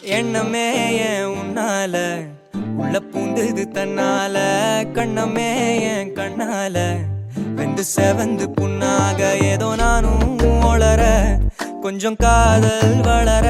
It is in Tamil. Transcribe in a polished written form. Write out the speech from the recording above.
எண்ணமே ஏன் உன்னால உள்ள பூந்தது தன்னால கண்ணமே என் கண்ணால வெந்து செவந்து புண்ணாக ஏதோ நானும் ஒளர கொஞ்சம் காதல் வளர